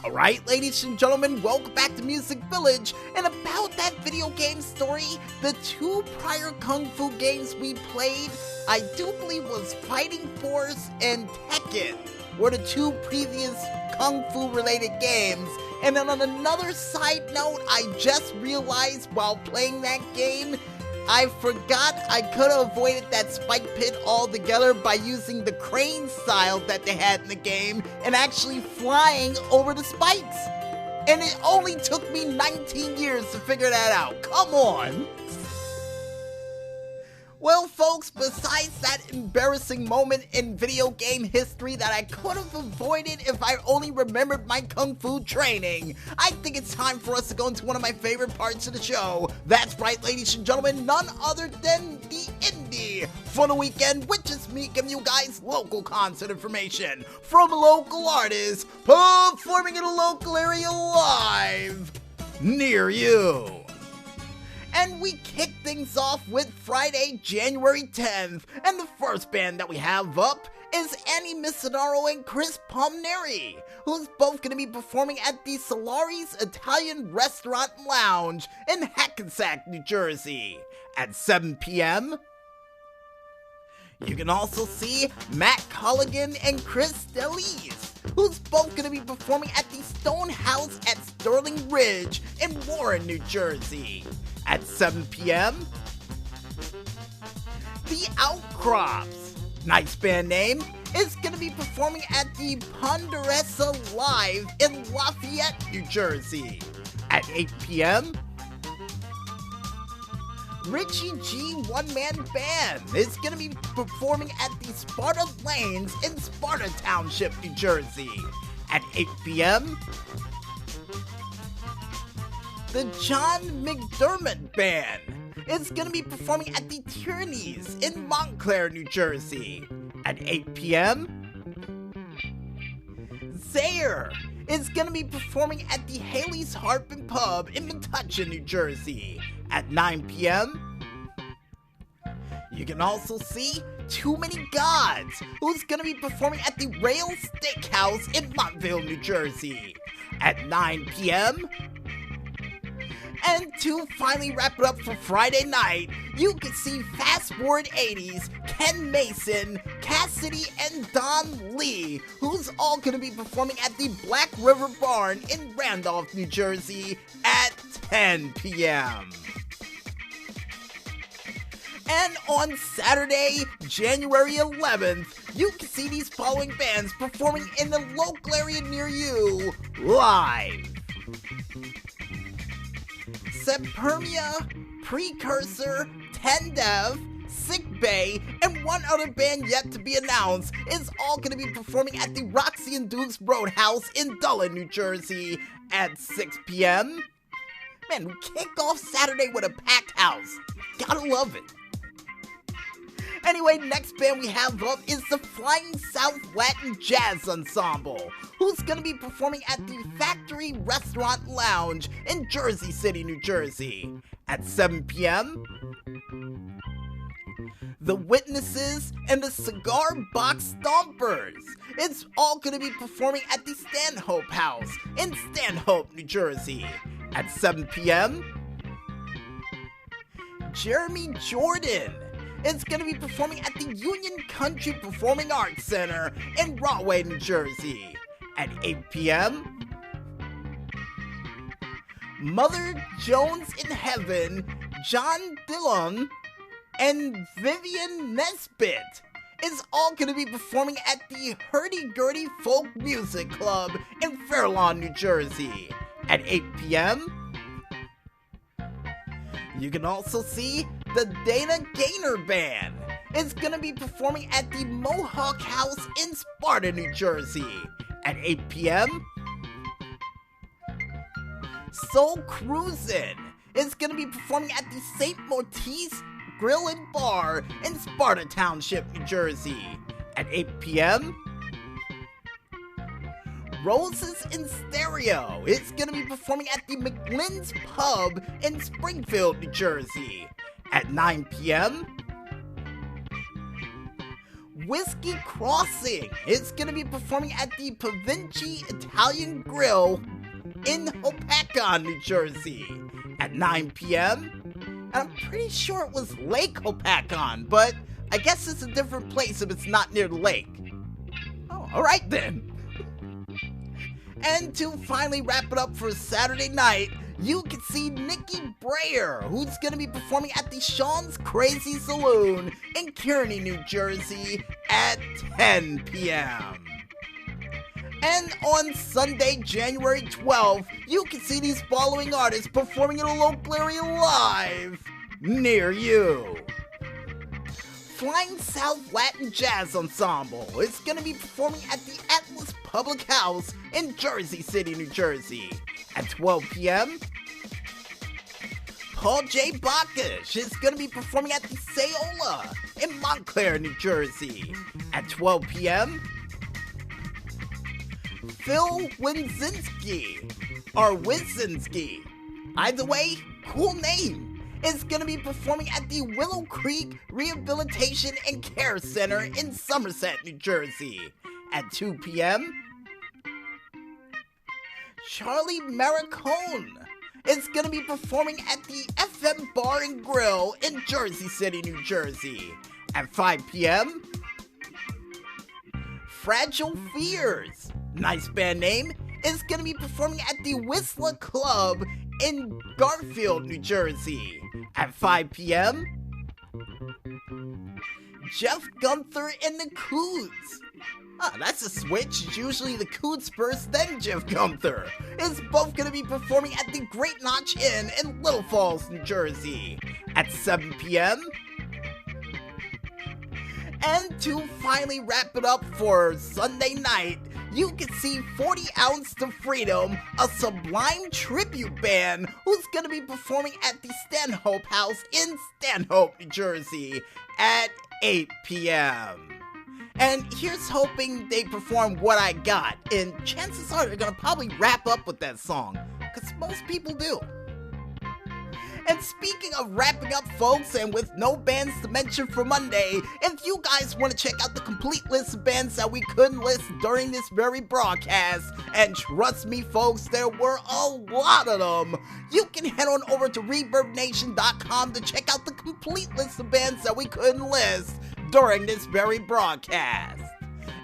Alright, ladies and gentlemen, welcome back to Music Village, and about that video game story, the two prior Kung Fu games we played, I do believe was Fighting Force and Tekken, were the two previous Kung Fu related games. And then on another side note, I just realized while playing that game, I forgot I could have avoided that spike pit altogether by using the crane style that they had in the game and actually flying over the spikes. And it only took me 19 years to figure that out. Come on. Well, folks, besides that embarrassing moment in video game history that I could have avoided if I only remembered my Kung Fu training, I think it's time for us to go into one of my favorite parts of the show. That's right, ladies and gentlemen, none other than the Indy for the weekend, which is me giving you guys local concert information from local artists performing in a local area live near you. And we kick things off with Friday, January 10th, and the first band that we have up is Andy Misonaro and Chris Palmieri, who's both going to be performing at the Solari's Italian Restaurant Lounge in Hackensack, New Jersey, at 7 p.m. You can also see Matt Colligan and Chris DeLees, who's both going to be performing at the Stone House at Sterling Ridge in Warren, New Jersey, at 7 p.m. The Outcrops, nice band name, is going to be performing at the Ponderosa Live in Lafayette, New Jersey, at 8 p.m. Richie G one-man band is going to be performing at the Sparta Lanes in Sparta Township, New Jersey, at 8 p.m. The John McDermott Band is going to be performing at the Tierney's in Montclair, New Jersey, at 8 p.m. Zaire is going to be performing at the Haley's Harp and Pub in Metuchen, New Jersey, at 9 p.m. You can also see Too Many Gods, who's going to be performing at the Rail Steakhouse in Montville, New Jersey, at 9 p.m. And to finally wrap it up for Friday night, you can see Fast Forward 80s, Ken Mason, Cassidy, and Don Lee, who's all going to be performing at the Black River Barn in Randolph, New Jersey, at 10 p.m. And on Saturday, January 11th, you can see these following bands performing in the local area near you live. Sepermia, Precursor, Tendev, Sick Bay, and one other band yet to be announced is all going to be performing at the Roxy and Dukes Roadhouse in Dulles, New Jersey at 6 p.m. Man, we kick off Saturday with a packed house. Gotta love it. Anyway, next band we have up is the Flying South Latin Jazz Ensemble, who's going to be performing at the Factory Restaurant Lounge in Jersey City, New Jersey, at 7 p.m. The Witnesses and the Cigar Box Stompers, it's all going to be performing at the Stanhope House in Stanhope, New Jersey, at 7 p.m. Jeremy Jordan is going to be performing at the Union Country Performing Arts Center in Rahway, New Jersey, at 8 p.m. Mother Jones in Heaven, John Dillon, and Vivian Nesbitt is all going to be performing at the Hurdy-Gurdy Folk Music Club in Fair Lawn, New Jersey, at 8 p.m. You can also see the Dana Gaynor Band is going to be performing at the Mohawk House in Sparta, New Jersey, at 8 p.m. Soul Cruisin' is going to be performing at the St. Maurice Grill and Bar in Sparta Township, New Jersey, at 8 p.m. Roses in Stereo is going to be performing at the McLinn's Pub in Springfield, New Jersey, at 9 p.m. Whiskey Crossing is going to be performing at the Pavinci Italian Grill in Hopatcong, New Jersey at 9 p.m. And I'm pretty sure it was Lake Hopatcong, but I guess it's a different place if it's not near the lake. Oh, alright then. And to finally wrap it up for Saturday night, you can see Nikki Brayer, who's going to be performing at the Sean's Crazy Saloon in Kearney, New Jersey at 10 p.m. And on Sunday, January 12th, you can see these following artists performing in a local area live near you. Flying South Latin Jazz Ensemble is going to be performing at the Atlas Public House in Jersey City, New Jersey at 12 p.m. Paul J. Bacchus is going to be performing at the Sayola in Montclair, New Jersey at 12 p.m. Phil Winzinski, or Winzinski, either way, cool name, is going to be performing at the Willow Creek Rehabilitation and Care Center in Somerset, New Jersey at 2 p.m. Charlie Maricone is going to be performing at the FM Bar and Grill in Jersey City, New Jersey at 5 p.m. Fragile Fears, nice band name, is going to be performing at the Whistler Club in Garfield, New Jersey at 5 p.m. Jeff Gunther and the Coots. That's a switch. It's usually the Coots first, then Jeff Gunther. Is both going to be performing at the Great Notch Inn in Little Falls, New Jersey at 7 p.m. And to finally wrap it up for Sunday night, you can see 40 Ounce to Freedom, a Sublime tribute band who's going to be performing at the Stanhope House in Stanhope, New Jersey at 8 p.m. And here's hoping they perform What I Got, and chances are they're going to probably wrap up with that song, because most people do. And speaking of wrapping up, folks, and with no bands to mention for Monday, if you guys want to check out the complete list of bands that we couldn't list during this very broadcast, and trust me, folks, there were a lot of them, you can head on over to ReverbNation.com to check out the complete list of bands that we couldn't list during this very broadcast.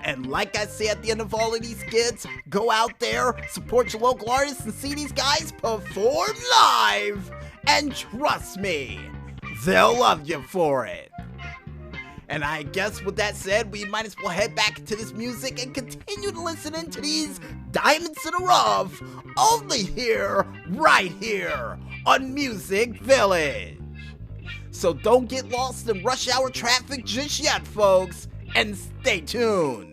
And like I say at the end of all of these skits, go out there, support your local artists, and see these guys perform live! And trust me, they'll love you for it. And I guess with that said, we might as well head back into this music and continue to listen into these diamonds in the rough, only here, right here, on Music Village. So don't get lost in rush hour traffic just yet, folks, and stay tuned.